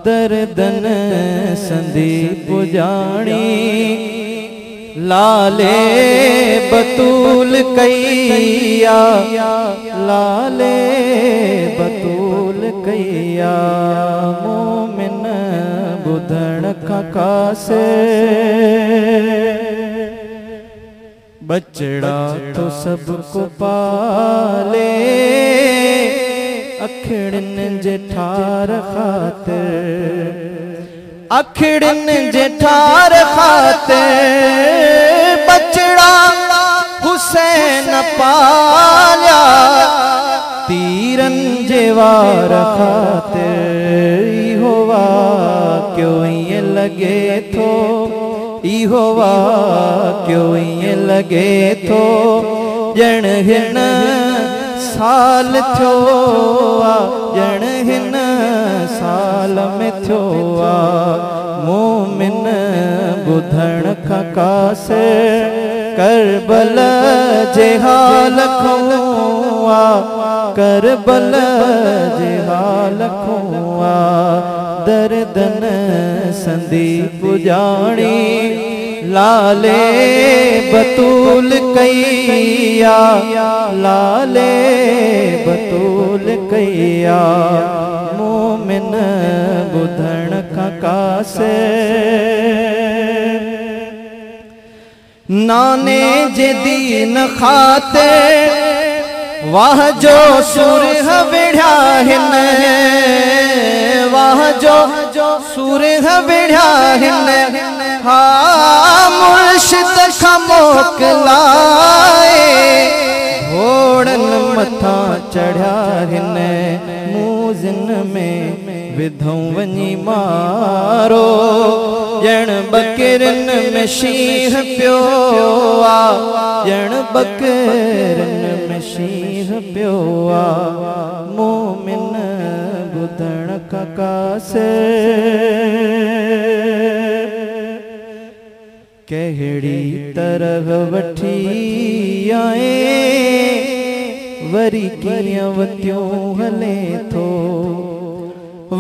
दर्दन संदीप जानी लाले बतूल कैया लाले बतूल कैया मोमिन बुधन खासे बचड़ा तो सबको पाले अखिड़न जेठार खातिर अखिड़न जेठार खातिर बचड़ा हुसैन पाल्या तीरन जेवार खातिर होवा क्यों ये लगे थो इहोवा क्यों ये लगे थो जण हिन साल थो जण हिन साल में थो मोमिन बुधण खासे करबल जे हाल खुआ करबल जे हाल खुआ दर्दन संदीप जानी लाले बतूल कैया लाले बतूल कैया मोमिन बुधन खासे नाने जे दीन खाते वाह जो सुरह बिढ़ा हिन वाह जो सुरह बिढ़ा हिन हा मुर्शिद खमोक लाए घोड़न मथा चढ़ा हिन मूजिन में विधों वनी मारो जण बकरन में शीह पियो जण बकरन में शीह पियो मोमिन बुधण खासे कहड़ी तरह वठी आए वरी कियां वत्यों हले थो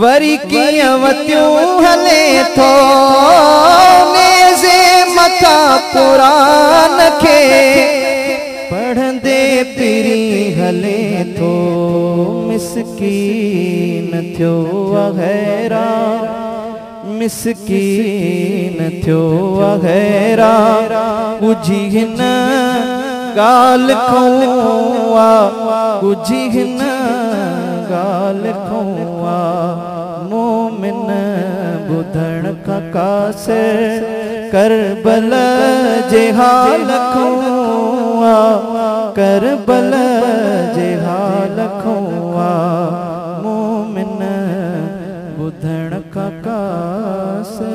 वरी कियां वत्यों हले थो नेज़े मथा कुरान खे पढ़ंदे पिरी हले थो मिसकीन थियो अगैरा मिसकीन थियो अगैरा बुझी हिन गाल खुआ बुझी हिन गाल खुआ मोमिन बुधण खासे करबल जे हाल खुआ करबल जे हाल खुआ मोमिन बुधण खासे।